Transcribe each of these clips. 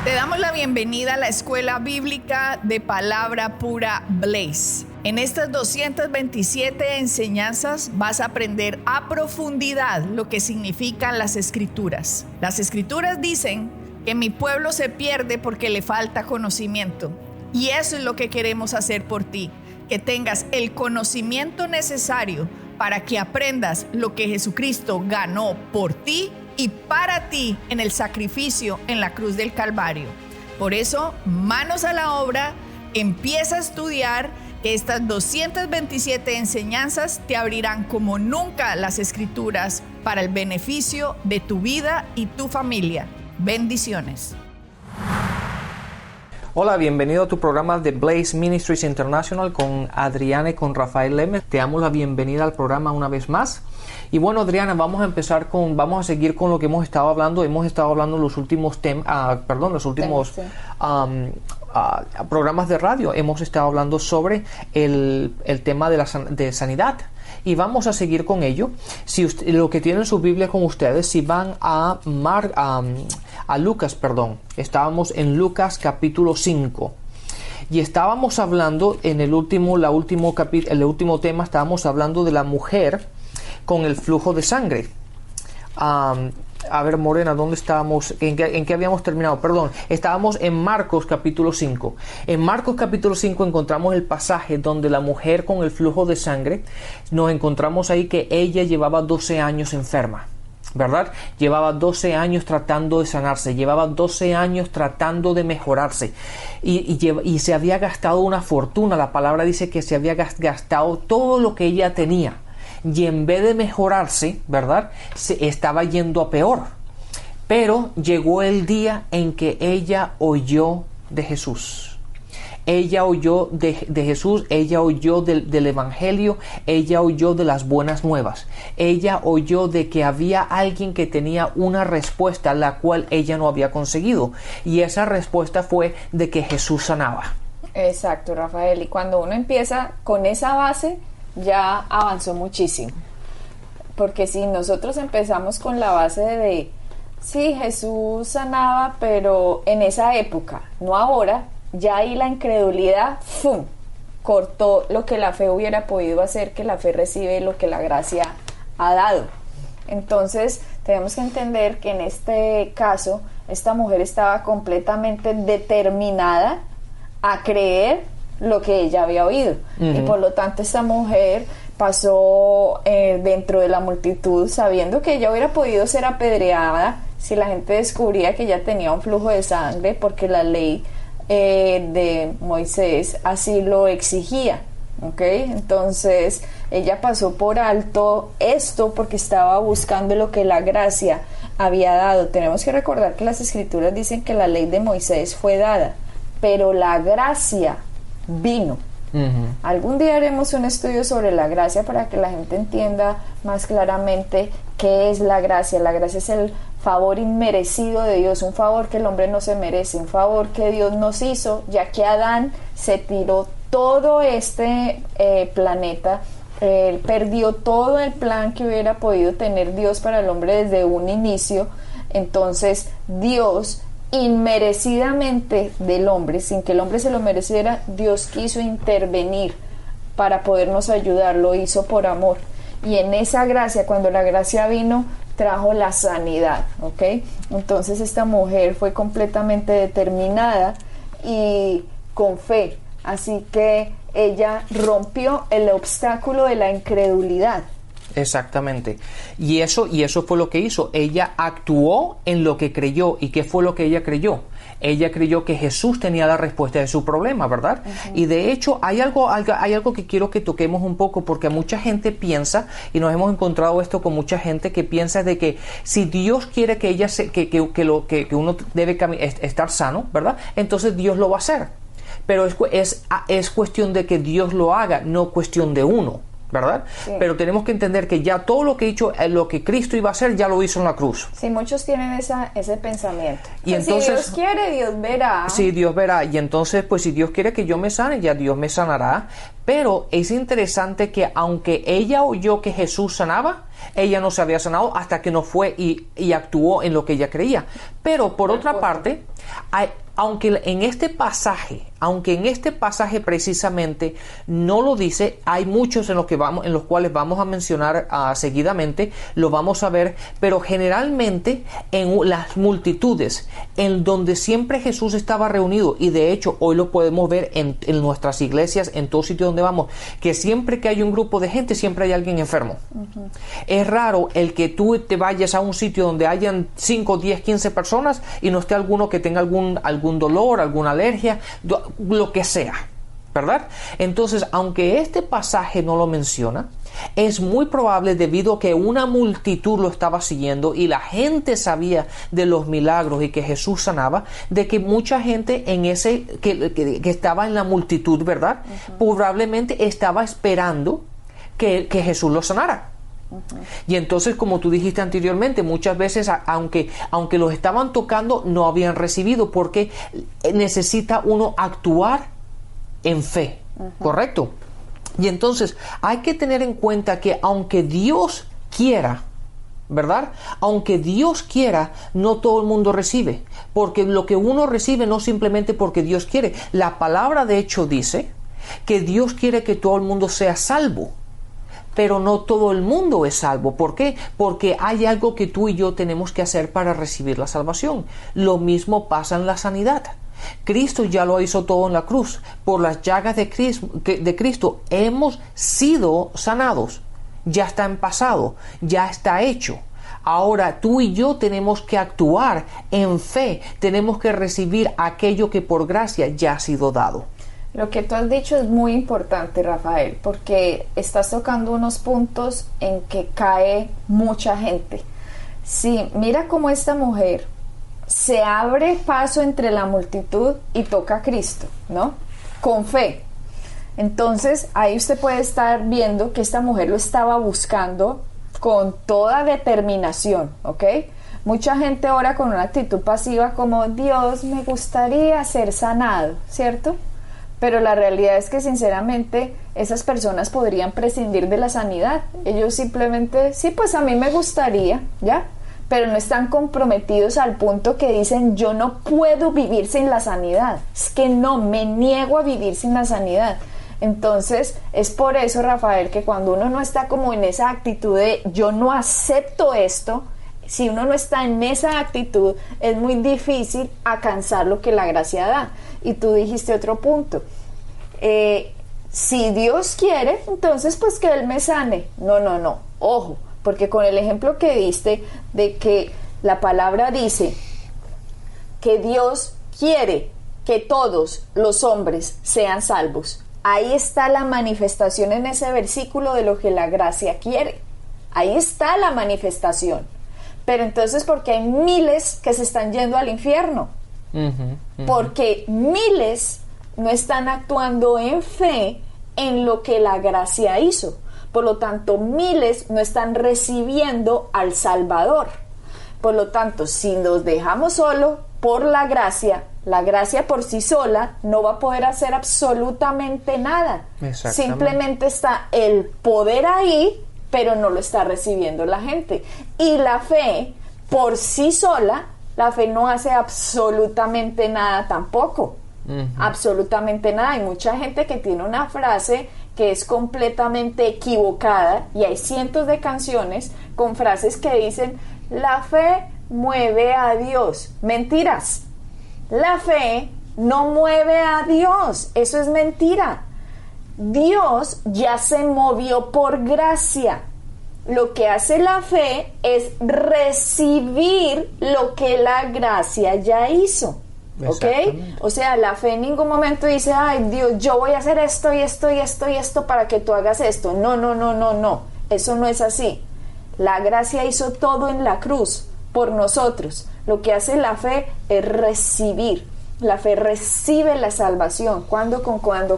Te damos la bienvenida a la Escuela Bíblica de Palabra Pura Blaze. En estas 227 enseñanzas vas a aprender a profundidad lo que significan las Escrituras. Las Escrituras dicen que mi pueblo se pierde porque le falta conocimiento. Y eso es lo que queremos hacer por ti, que tengas el conocimiento necesario para que aprendas lo que Jesucristo ganó por ti y para ti en el sacrificio en la cruz del Calvario. Por eso, manos a la obra, empieza a estudiar, que estas 227 enseñanzas te abrirán como nunca las Escrituras para el beneficio de tu vida y tu familia. Bendiciones. Hola, bienvenido a tu programa de Blaze Ministries International con Adriana y con Rafael Lemes. Te damos la bienvenida al programa una vez más. Y bueno, Adriana, vamos a seguir con lo que hemos estado hablando. Hemos estado hablando los últimos programas de radio. Hemos estado hablando sobre el tema de sanidad. Y vamos a seguir con ello. Si lo que tienen su Biblia con ustedes, si van a Lucas, estábamos en Lucas capítulo 5. Y estábamos hablando en el último tema, estábamos hablando de la mujer con el flujo de sangre. A ver, Morena, ¿dónde estábamos? ¿En qué habíamos terminado? Perdón, estábamos en Marcos capítulo 5. En Marcos capítulo 5 encontramos el pasaje donde la mujer con el flujo de sangre, nos encontramos ahí que ella llevaba 12 años enferma, ¿verdad? Llevaba 12 años tratando de sanarse, llevaba 12 años tratando de mejorarse y se había gastado una fortuna. La palabra dice que se había gastado todo lo que ella tenía. Y en vez de mejorarse, ¿verdad?, se estaba yendo a peor. Pero llegó el día en que ella oyó de Jesús. Ella oyó de Jesús, ella oyó del Evangelio, ella oyó de las buenas nuevas. Ella oyó de que había alguien que tenía una respuesta la cual ella no había conseguido. Y esa respuesta fue de que Jesús sanaba. Exacto, Rafael. Y cuando uno empieza con esa base, ya avanzó muchísimo, porque si nosotros empezamos con la base de sí, Jesús sanaba, pero en esa época, no ahora, ya ahí la incredulidad cortó lo que la fe hubiera podido hacer, que la fe recibe lo que la gracia ha dado. Entonces tenemos que entender que en este caso esta mujer estaba completamente determinada a creer lo que ella había oído. Y por lo tanto esta mujer pasó dentro de la multitud sabiendo que ella hubiera podido ser apedreada si la gente descubría que ella tenía un flujo de sangre, porque la ley de Moisés así lo exigía, ¿okay? Entonces ella pasó por alto esto porque estaba buscando lo que la gracia había dado. Tenemos que recordar que las Escrituras dicen que la ley de Moisés fue dada, pero la gracia vino. Algún día haremos un estudio sobre la gracia para que la gente entienda más claramente qué es la gracia. La gracia es el favor inmerecido de Dios, un favor que el hombre no se merece, un favor que Dios nos hizo, ya que Adán se tiró todo este planeta, perdió todo el plan que hubiera podido tener Dios para el hombre desde un inicio. Entonces Dios, inmerecidamente del hombre, sin que el hombre se lo mereciera, Dios quiso intervenir para podernos ayudar, lo hizo por amor. Y en esa gracia, cuando la gracia vino, trajo la sanidad, ¿ok? Entonces esta mujer fue completamente determinada y con fe, así que ella rompió el obstáculo de la incredulidad. Exactamente. Y eso fue lo que hizo. Ella actuó en lo que creyó. ¿Y qué fue lo que ella creyó? Ella creyó que Jesús tenía la respuesta de su problema, ¿verdad? Y de hecho hay algo que quiero que toquemos un poco, porque mucha gente piensa, y nos hemos encontrado esto con mucha gente que piensa de que si Dios quiere que ella que uno debe estar sano, ¿verdad?, entonces Dios lo va a hacer. Pero es cuestión de que Dios lo haga, no cuestión de uno, ¿verdad? Sí. Pero tenemos que entender que ya todo lo que lo que Cristo iba a hacer, ya lo hizo en la cruz. Sí, muchos tienen ese pensamiento. Y pues entonces, si Dios quiere, Dios verá. Sí, Dios verá. Y entonces, pues si Dios quiere que yo me sane, ya Dios me sanará. Pero es interesante que aunque ella oyó que Jesús sanaba, ella no se había sanado hasta que no fue y actuó en lo que ella creía. Pero por otra parte, aunque en este pasaje precisamente no lo dice, hay muchos en los cuales vamos a mencionar seguidamente, lo vamos a ver, pero generalmente en las multitudes, en donde siempre Jesús estaba reunido, y de hecho hoy lo podemos ver en nuestras iglesias, en todo sitio donde vamos, que siempre que hay un grupo de gente, siempre hay alguien enfermo. Uh-huh. Es raro el que tú te vayas a un sitio donde hayan 5, 10, 15 personas y no esté alguno que tenga algún dolor, alguna alergia, lo que sea, ¿verdad? Entonces, aunque este pasaje no lo menciona, es muy probable, debido a que una multitud lo estaba siguiendo y la gente sabía de los milagros y que Jesús sanaba, de que mucha gente que estaba en la multitud, ¿verdad? Uh-huh. Probablemente estaba esperando que Jesús lo sanara. Uh-huh. Y entonces, como tú dijiste anteriormente, muchas veces, aunque los estaban tocando, no habían recibido, porque necesita uno actuar en fe. Uh-huh. ¿Correcto? Y entonces hay que tener en cuenta que aunque Dios quiera, ¿verdad? Aunque Dios quiera, no todo el mundo recibe, porque lo que uno recibe no simplemente porque Dios quiere. La palabra de hecho dice que Dios quiere que todo el mundo sea salvo, pero no todo el mundo es salvo. ¿Por qué? Porque hay algo que tú y yo tenemos que hacer para recibir la salvación. Lo mismo pasa en la sanidad. Cristo ya lo hizo todo en la cruz. Por las llagas de Cristo hemos sido sanados. Ya está en pasado, ya está hecho. Ahora tú y yo tenemos que actuar en fe. Tenemos que recibir aquello que por gracia ya ha sido dado. Lo que tú has dicho es muy importante, Rafael, porque estás tocando unos puntos en que cae mucha gente. Sí, mira cómo esta mujer se abre paso entre la multitud y toca a Cristo, ¿no? Con fe. Entonces, ahí usted puede estar viendo que esta mujer lo estaba buscando con toda determinación, ¿ok? Mucha gente ora con una actitud pasiva como, Dios, me gustaría ser sanado, ¿cierto? Pero la realidad es que sinceramente esas personas podrían prescindir de la sanidad. Ellos simplemente, sí, pues a mí me gustaría, ¿ya? Pero no están comprometidos al punto que dicen, yo no puedo vivir sin la sanidad. Es que no, me niego a vivir sin la sanidad. Entonces, es por eso, Rafael, que cuando uno no está como en esa actitud de yo no acepto esto, si uno no está en esa actitud, es muy difícil alcanzar lo que la gracia da. Y tú dijiste otro punto. Si Dios quiere, entonces pues que Él me sane. No. Ojo, porque con el ejemplo que diste de que la palabra dice que Dios quiere que todos los hombres sean salvos. Ahí está la manifestación en ese versículo de lo que la gracia quiere. Ahí está la manifestación. Pero entonces, ¿por qué hay miles que se están yendo al infierno? Porque miles no están actuando en fe en lo que la gracia hizo. Por lo tanto, miles no están recibiendo al Salvador. Por lo tanto, si nos dejamos solo por la gracia por sí sola no va a poder hacer absolutamente nada. Simplemente está el poder ahí, pero no lo está recibiendo la gente. Y la fe, por sí sola, la fe no hace absolutamente nada tampoco. Absolutamente nada. Hay mucha gente que tiene una frase que es completamente equivocada, y hay cientos de canciones con frases que dicen, la fe mueve a Dios. Mentiras. La fe no mueve a Dios. Eso es mentira. Dios ya se movió por gracia. Lo que hace la fe es recibir lo que la gracia ya hizo. ¿Ok? O sea, la fe en ningún momento dice, ay Dios, yo voy a hacer esto y esto y esto y esto para que tú hagas esto. No. Eso no es así. La gracia hizo todo en la cruz por nosotros. Lo que hace la fe es recibir. La fe recibe la salvación cuando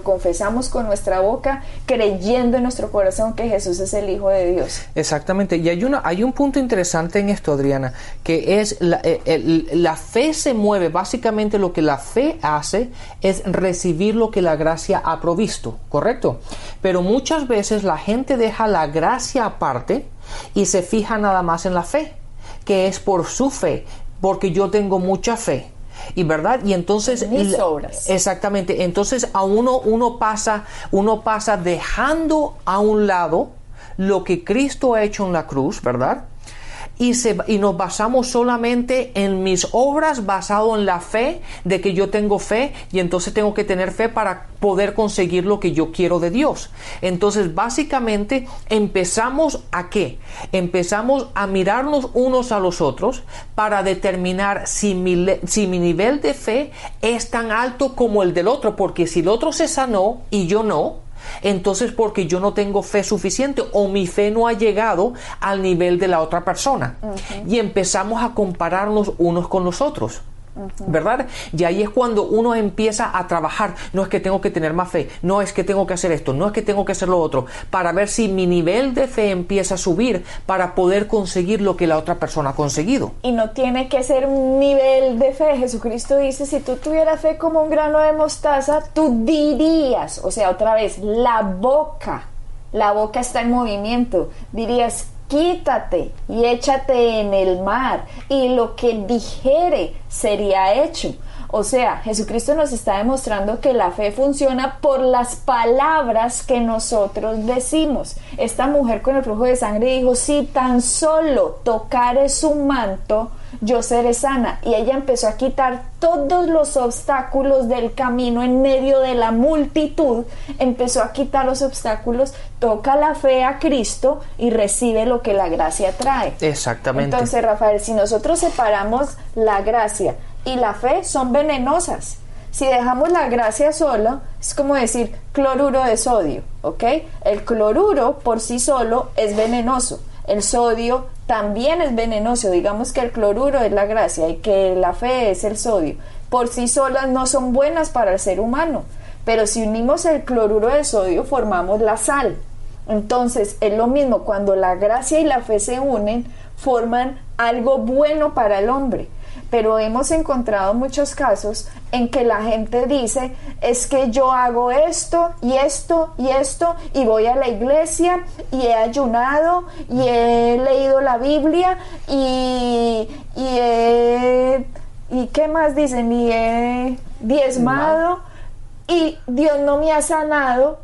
confesamos con nuestra boca, creyendo en nuestro corazón que Jesús es el Hijo de Dios. Exactamente. Y hay un punto interesante en esto, Adriana, que es la fe se mueve. Básicamente lo que la fe hace es recibir lo que la gracia ha provisto, ¿correcto? Pero muchas veces la gente deja la gracia aparte y se fija nada más en la fe, que es por su fe, porque yo tengo mucha fe. Y verdad, y entonces mis obras. Exactamente. Entonces a uno pasa dejando a un lado lo que Cristo ha hecho en la cruz, ¿verdad? Y nos basamos solamente en mis obras, basado en la fe, de que yo tengo fe y entonces tengo que tener fe para poder conseguir lo que yo quiero de Dios. Entonces básicamente empezamos ¿a qué? Empezamos a mirarnos unos a los otros para determinar si mi nivel de fe es tan alto como el del otro, porque si el otro se sanó y yo no, entonces porque yo no tengo fe suficiente o mi fe no ha llegado al nivel de la otra persona. Y empezamos a compararnos unos con los otros, ¿verdad? Y ahí es cuando uno empieza a trabajar. No es que tengo que tener más fe, no es que tengo que hacer esto, no es que tengo que hacer lo otro, para ver si mi nivel de fe empieza a subir para poder conseguir lo que la otra persona ha conseguido. Y no tiene que ser un nivel de fe. Jesucristo dice, si tú tuvieras fe como un grano de mostaza, tú dirías, o sea, otra vez, la boca está en movimiento, dirías, quítate y échate en el mar, y lo que dijere sería hecho. O sea, Jesucristo nos está demostrando que la fe funciona por las palabras que nosotros decimos. Esta mujer con el flujo de sangre dijo, si tan solo tocare su manto, yo seré sana. Y ella empezó a quitar todos los obstáculos del camino en medio de la multitud. Empezó a quitar los obstáculos, toca la fe a Cristo y recibe lo que la gracia trae. Exactamente. Entonces, Rafael, si nosotros separamos la gracia y la fe, son venenosas. Si dejamos la gracia sola, es como decir cloruro de sodio, ¿ok? El cloruro por sí solo es venenoso. El sodio también es venenoso. Digamos que el cloruro es la gracia y que la fe es el sodio. Por sí solas no son buenas para el ser humano, pero si unimos el cloruro de sodio formamos la sal. Entonces es lo mismo, cuando la gracia y la fe se unen, forman algo bueno para el hombre. Pero hemos encontrado muchos casos en que la gente dice, es que yo hago esto y esto y esto, y voy a la iglesia y he ayunado y he leído la Biblia y ¿qué más dicen? Y he diezmado y Dios no me ha sanado.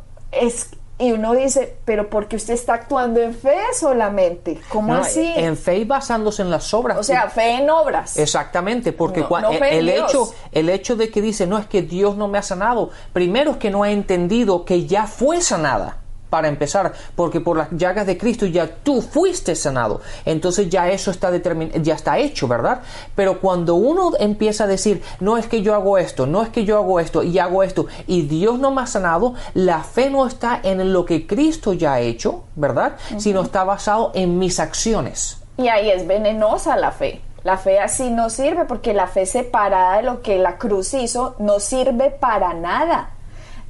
Y uno dice, pero porque usted está actuando en fe solamente. ¿Cómo así? En fe y basándose en las obras. O sea, fe en obras. Exactamente, porque no fe en Dios. el hecho de que dice, no es que Dios no me ha sanado, primero es que no ha entendido que ya fue sanada. Para empezar, porque por las llagas de Cristo ya tú fuiste sanado, entonces ya eso está ya está hecho, ¿verdad? Pero cuando uno empieza a decir, no es que yo hago esto, no es que yo hago esto y hago esto y Dios no me ha sanado, la fe no está en lo que Cristo ya ha hecho, ¿verdad? Sino está basado en mis acciones. Y ahí es venenosa la fe. La fe así no sirve, porque la fe separada de lo que la cruz hizo no sirve para nada.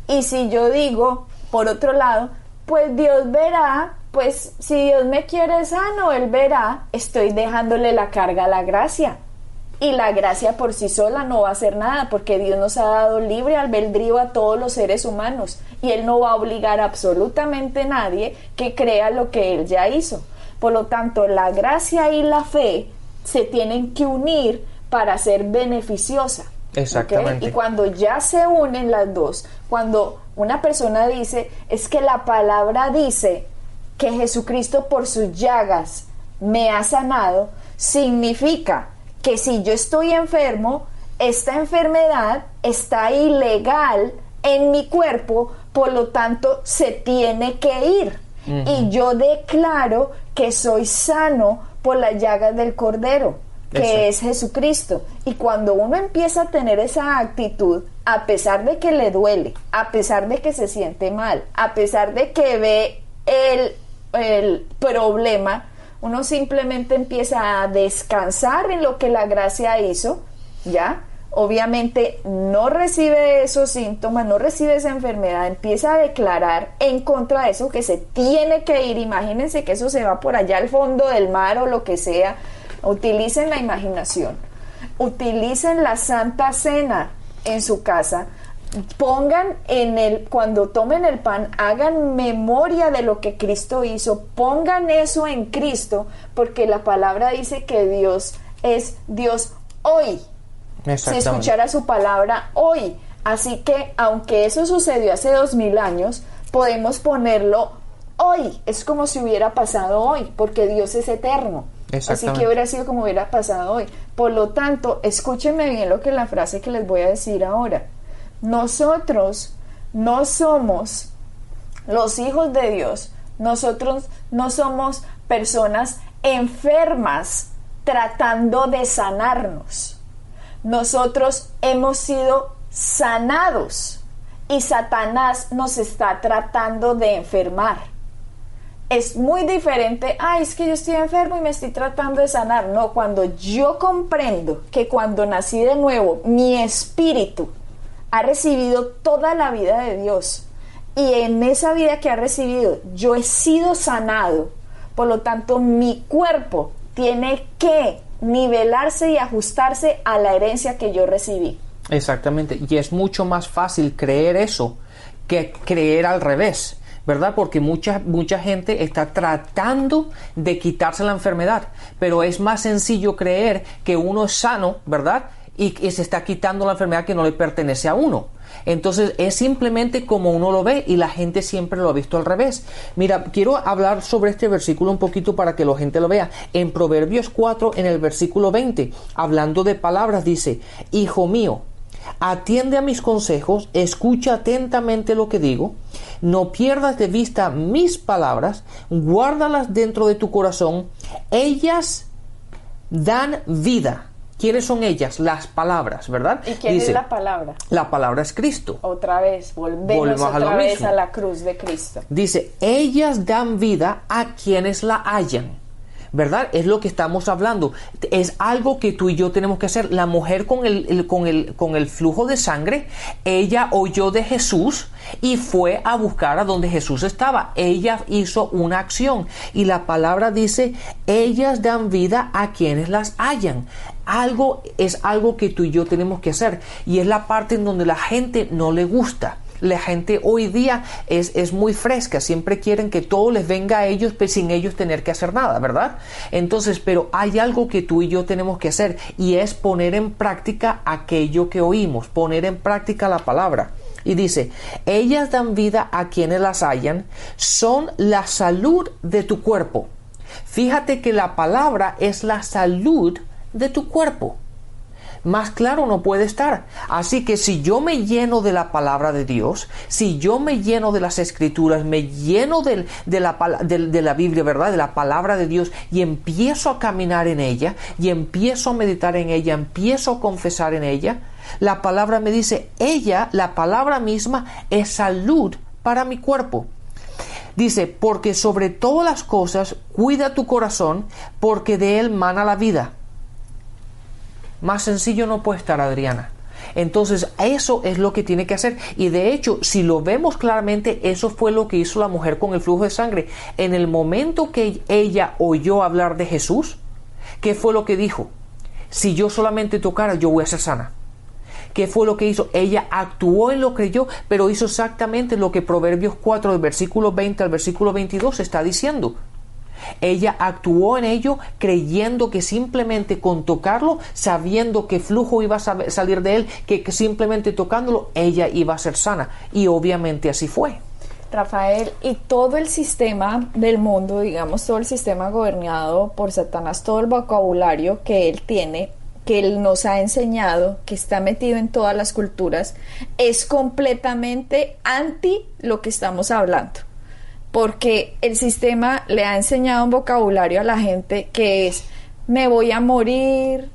Y si yo digo, por otro lado, pues Dios verá, pues si Dios me quiere sano, Él verá, estoy dejándole la carga a la gracia. Y la gracia por sí sola no va a hacer nada, porque Dios nos ha dado libre albedrío a todos los seres humanos, y Él no va a obligar a absolutamente nadie que crea lo que Él ya hizo. Por lo tanto, la gracia y la fe se tienen que unir para ser beneficiosa. Exactamente. ¿Okay? Y cuando ya se unen las dos, cuando una persona dice, es que la palabra dice que Jesucristo por sus llagas me ha sanado, significa que si yo estoy enfermo, esta enfermedad está ilegal en mi cuerpo, por lo tanto se tiene que ir. Y yo declaro que soy sano por las llagas del Cordero, que es Jesucristo. Y cuando uno empieza a tener esa actitud, a pesar de que le duele, a pesar de que se siente mal, a pesar de que ve el problema, uno simplemente empieza a descansar en lo que la gracia hizo, ¿ya? Obviamente no recibe esos síntomas, no recibe esa enfermedad, empieza a declarar en contra de eso, que se tiene que ir. Imagínense que eso se va por allá al fondo del mar o lo que sea. Utilicen la imaginación, utilicen la Santa Cena en su casa, pongan cuando tomen el pan, hagan memoria de lo que Cristo hizo, pongan eso en Cristo, porque la palabra dice que Dios es Dios hoy. si escuchara su palabra hoy. Así que, aunque eso sucedió hace 2000 años, podemos ponerlo hoy. Es como si hubiera pasado hoy, porque Dios es eterno. Así que hubiera sido como hubiera pasado hoy. Por lo tanto, escúchenme bien la frase que les voy a decir ahora. Nosotros no somos los hijos de Dios. Nosotros no somos personas enfermas tratando de sanarnos. Nosotros hemos sido sanados y Satanás nos está tratando de enfermar. Es muy diferente, es que yo estoy enfermo y me estoy tratando de sanar. No, cuando yo comprendo que cuando nací de nuevo, mi espíritu ha recibido toda la vida de Dios, y en esa vida que ha recibido, yo he sido sanado. Por lo tanto, mi cuerpo tiene que nivelarse y ajustarse a la herencia que yo recibí. Exactamente, y es mucho más fácil creer eso que creer al revés, ¿verdad? Porque mucha gente está tratando de quitarse la enfermedad, pero es más sencillo creer que uno es sano, ¿verdad? Y se está quitando la enfermedad que no le pertenece a uno. Entonces es simplemente como uno lo ve, y la gente siempre lo ha visto al revés. Mira, quiero hablar sobre este versículo un poquito para que la gente lo vea. En Proverbios 4, en el versículo 20, hablando de palabras, dice: Hijo mío, atiende a mis consejos, escucha atentamente lo que digo, no pierdas de vista mis palabras, guárdalas dentro de tu corazón, ellas dan vida. ¿Quiénes son ellas? Las palabras, ¿verdad? ¿Y quién es la palabra? La palabra es Cristo. Otra vez, volvemos otra vez a la cruz de Cristo. Dice, ellas dan vida a quienes la hallan, ¿verdad? Es lo que estamos hablando. Es algo que tú y yo tenemos que hacer. La mujer con el flujo de sangre, ella oyó de Jesús y fue a buscar a donde Jesús estaba. Ella hizo una acción, y la palabra dice, ellas dan vida a quienes las hallan. Es algo que tú y yo tenemos que hacer, y es la parte en donde la gente no le gusta. La gente hoy día es muy fresca, siempre quieren que todo les venga a ellos, pues, sin ellos tener que hacer nada, ¿verdad? Entonces, pero hay algo que tú y yo tenemos que hacer, y es poner en práctica aquello que oímos, poner en práctica la palabra. Y dice, ellas dan vida a quienes las hallan, son la salud de tu cuerpo. Fíjate que la palabra es la salud de tu cuerpo. Más claro no puede estar. Así que si yo me lleno de la palabra de Dios, si yo me lleno de las escrituras, me lleno de la Biblia, ¿verdad? De la palabra de Dios, y empiezo a caminar en ella, y empiezo a meditar en ella, empiezo a confesar en ella, la palabra me dice, la palabra misma es salud para mi cuerpo. Dice, porque sobre todas las cosas cuida tu corazón, porque de él mana la vida. Más sencillo no puede estar, Adriana. Entonces, eso es lo que tiene que hacer. Y de hecho, si lo vemos claramente, eso fue lo que hizo la mujer con el flujo de sangre. En el momento que ella oyó hablar de Jesús, ¿qué fue lo que dijo? Si yo solamente tocara, yo voy a ser sana. ¿Qué fue lo que hizo? Ella actuó en lo que creyó, pero hizo exactamente lo que Proverbios 4, del versículo 20 al versículo 22 está diciendo. Ella actuó en ello creyendo que simplemente con tocarlo, sabiendo que flujo iba a salir de él, que simplemente tocándolo ella iba a ser sana, y obviamente así fue. Rafael, y todo el sistema del mundo, digamos todo el sistema gobernado por Satanás, todo el vocabulario que él tiene, que él nos ha enseñado, que está metido en todas las culturas, es completamente anti lo que estamos hablando. Porque el sistema le ha enseñado un vocabulario a la gente que es, me voy a morir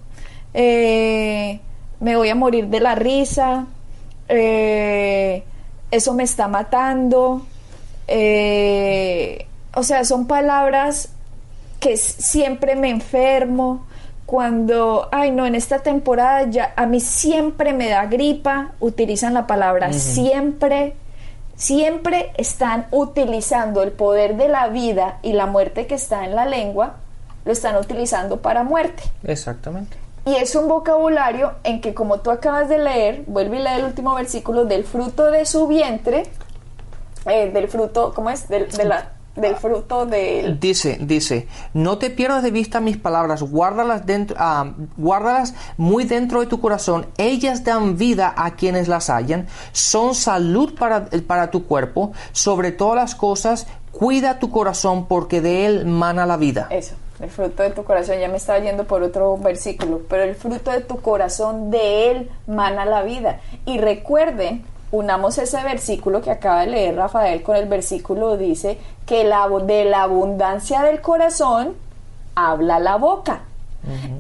de la risa, eso me está matando, o sea, son palabras que siempre me enfermo, cuando, en esta temporada ya a mí siempre me da gripa, utilizan la palabra siempre están utilizando el poder de la vida y la muerte que está en la lengua, lo están utilizando para muerte. Exactamente. Y es un vocabulario en que, como tú acabas de leer, vuelve y lee el último versículo, del fruto de su vientre, del fruto, ¿cómo es? del fruto de él. Dice, no te pierdas de vista mis palabras, guárdalas muy dentro de tu corazón. Ellas dan vida a quienes las hallan, son salud para tu cuerpo. Sobre todas las cosas, cuida tu corazón, porque de él mana la vida. Eso, el fruto de tu corazón. Ya me estaba yendo por otro versículo, pero el fruto de tu corazón, de él mana la vida. Y recuerden, unamos ese versículo que acaba de leer Rafael con el versículo, dice que de la abundancia del corazón habla la boca.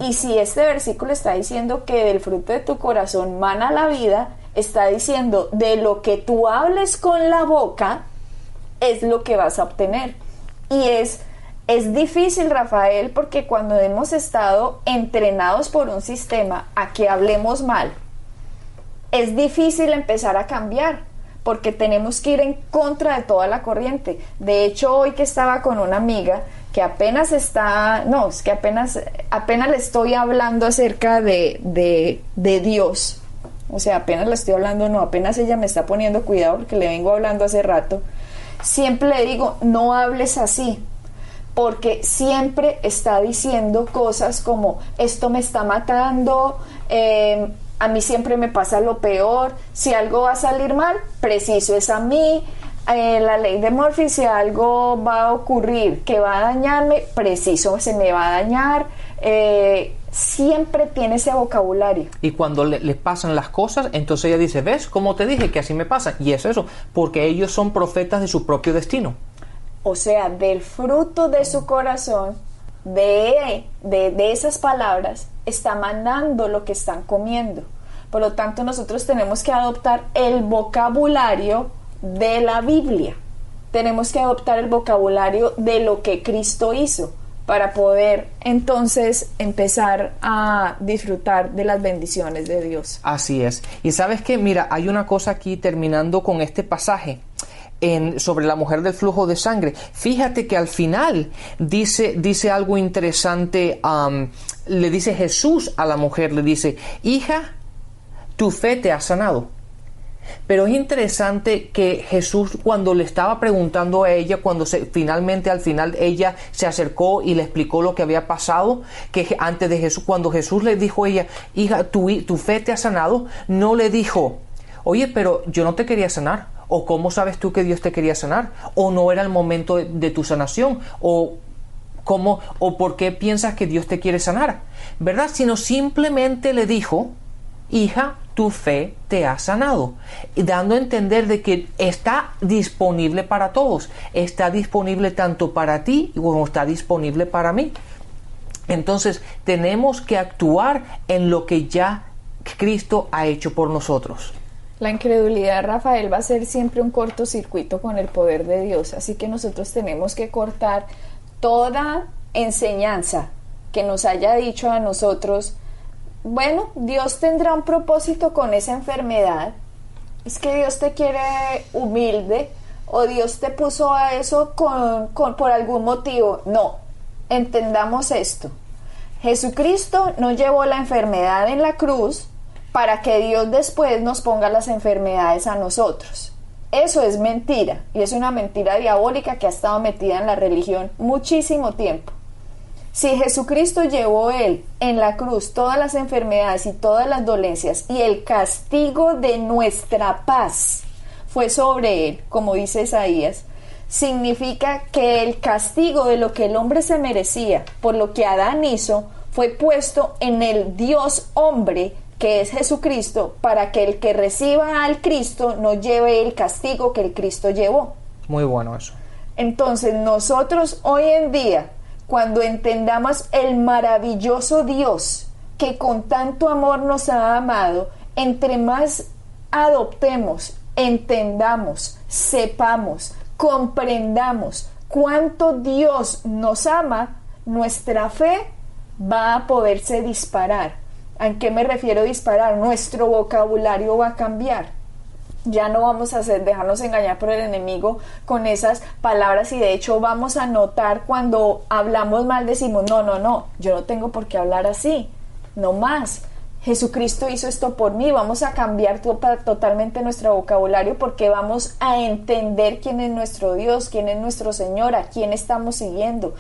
Y si este versículo está diciendo que del fruto de tu corazón mana la vida, está diciendo de lo que tú hables con la boca es lo que vas a obtener. Y es difícil, Rafael, porque cuando hemos estado entrenados por un sistema a que hablemos mal, es difícil empezar a cambiar, porque tenemos que ir en contra de toda la corriente. De hecho, hoy que estaba con una amiga que apenas le estoy hablando acerca de Dios. O sea, apenas ella me está poniendo cuidado porque le vengo hablando hace rato. Siempre le digo, no hables así, porque siempre está diciendo cosas como, esto me está matando, a mí siempre me pasa lo peor, si algo va a salir mal, preciso es a mí, la ley de Murphy, si algo va a ocurrir que va a dañarme, preciso se me va a dañar. Siempre tiene ese vocabulario. Y cuando les pasan las cosas, entonces ella dice, ¿ves? Como te dije que así me pasa. Y es eso, porque ellos son profetas de su propio destino. O sea, del fruto de su corazón, de esas palabras, está mandando lo que están comiendo. Por lo tanto, nosotros tenemos que adoptar el vocabulario de la Biblia. Tenemos que adoptar el vocabulario de lo que Cristo hizo, para poder entonces empezar a disfrutar de las bendiciones de Dios. Así es. Y sabes que, mira, hay una cosa aquí terminando con este pasaje sobre la mujer del flujo de sangre. Fíjate que al final dice algo interesante. Le dice Jesús a la mujer, le dice, hija, tu fe te ha sanado. Pero es interesante que Jesús, cuando le estaba preguntando a ella, finalmente al final ella se acercó y le explicó lo que había pasado, que antes de Jesús, cuando Jesús le dijo a ella, hija, tu fe te ha sanado, no le dijo, oye, pero yo no te quería sanar, o cómo sabes tú que Dios te quería sanar, o no era el momento de tu sanación, o por qué piensas que Dios te quiere sanar, ¿verdad? Sino simplemente le dijo, hija, tu fe te ha sanado, y dando a entender de que está disponible para todos, está disponible tanto para ti como está disponible para mí. Entonces tenemos que actuar en lo que ya Cristo ha hecho por nosotros. La incredulidad, Rafael, va a ser siempre un cortocircuito con el poder de Dios, así que nosotros tenemos que cortar toda enseñanza que nos haya dicho a nosotros, bueno, Dios tendrá un propósito con esa enfermedad, es que Dios te quiere humilde, o Dios te puso a eso por algún motivo. No, entendamos esto. Jesucristo no llevó la enfermedad en la cruz para que Dios después nos ponga las enfermedades a nosotros. Eso es mentira, y es una mentira diabólica que ha estado metida en la religión muchísimo tiempo. Si Jesucristo llevó Él en la cruz todas las enfermedades y todas las dolencias, y el castigo de nuestra paz fue sobre Él, como dice Isaías, significa que el castigo de lo que el hombre se merecía por lo que Adán hizo fue puesto en el Dios hombre, que es Jesucristo, para que el que reciba al Cristo no lleve el castigo que el Cristo llevó. Muy bueno eso. Entonces nosotros hoy en día, cuando entendamos el maravilloso Dios que con tanto amor nos ha amado, entre más adoptemos, entendamos, sepamos, comprendamos cuánto Dios nos ama, nuestra fe va a poderse disparar. ¿A qué me refiero disparar? Nuestro vocabulario va a cambiar. Ya no vamos a dejarnos engañar por el enemigo con esas palabras, y de hecho vamos a notar cuando hablamos mal, decimos, no, yo no tengo por qué hablar así, no más. Jesucristo hizo esto por mí. Vamos a cambiar totalmente nuestro vocabulario porque vamos a entender quién es nuestro Dios, quién es nuestro Señor, a quién estamos siguiendo,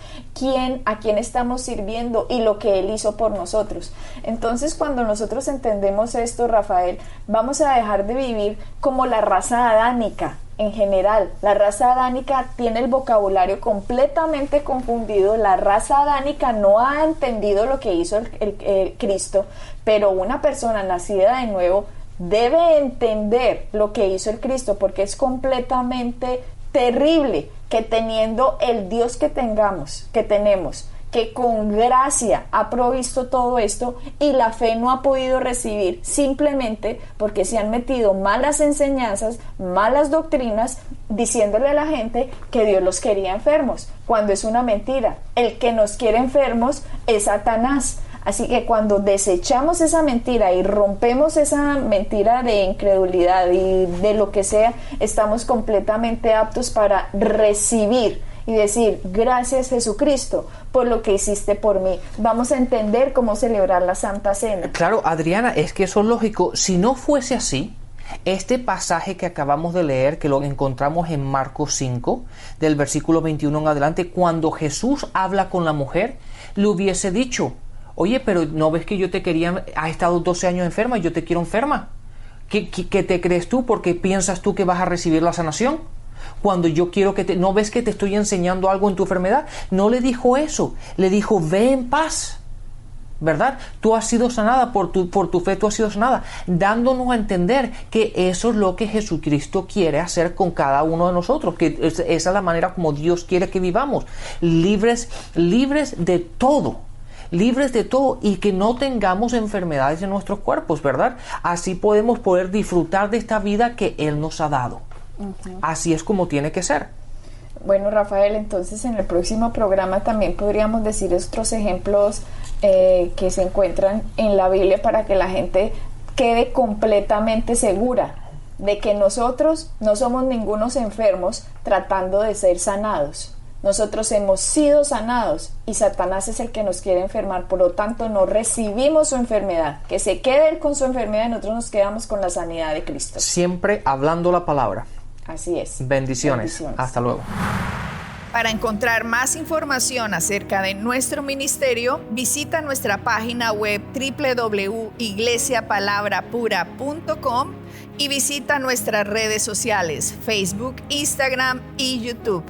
a quién estamos sirviendo y lo que Él hizo por nosotros. Entonces, cuando nosotros entendemos esto, Rafael, vamos a dejar de vivir como la raza adánica. En general, la raza adánica tiene el vocabulario completamente confundido. La raza adánica no ha entendido lo que hizo el Cristo, pero una persona nacida de nuevo debe entender lo que hizo el Cristo, porque es completamente terrible que teniendo el Dios que tenemos, que con gracia ha provisto todo esto y la fe no ha podido recibir simplemente porque se han metido malas enseñanzas, malas doctrinas, diciéndole a la gente que Dios los quería enfermos, cuando es una mentira. El que nos quiere enfermos es Satanás. Así que cuando desechamos esa mentira y rompemos esa mentira de incredulidad y de lo que sea, estamos completamente aptos para recibir y decir, gracias Jesucristo por lo que hiciste por mí. Vamos a entender cómo celebrar la Santa Cena. Claro, Adriana, es que eso es lógico. Si no fuese así, este pasaje que acabamos de leer, que lo encontramos en Marcos 5, del versículo 21 en adelante, cuando Jesús habla con la mujer, le hubiese dicho, oye, pero ¿no ves que yo te quería, has estado 12 años enferma y yo te quiero enferma? ¿Qué te crees tú? ¿Por qué piensas tú que vas a recibir la sanación? Cuando yo quiero ¿no ves que te estoy enseñando algo en tu enfermedad? No le dijo eso, le dijo, ve en paz, ¿verdad? Tú has sido sanada, por tu fe tú has sido sanada, dándonos a entender que eso es lo que Jesucristo quiere hacer con cada uno de nosotros, que esa es la manera como Dios quiere que vivamos, libres de todo. Libres de todo y que no tengamos enfermedades en nuestros cuerpos, ¿verdad? Así podemos poder disfrutar de esta vida que Él nos ha dado. Uh-huh. Así es como tiene que ser. Bueno, Rafael, entonces en el próximo programa también podríamos decir otros ejemplos que se encuentran en la Biblia para que la gente quede completamente segura de que nosotros no somos ningunos enfermos tratando de ser sanados. Nosotros hemos sido sanados y Satanás es el que nos quiere enfermar, por lo tanto no recibimos su enfermedad, que se quede él con su enfermedad y nosotros nos quedamos con la sanidad de Cristo. Siempre hablando la palabra. Así es. Bendiciones. Hasta luego. Para encontrar más información acerca de nuestro ministerio, visita nuestra página web www.iglesiapalabrapura.com y visita nuestras redes sociales, Facebook, Instagram y YouTube.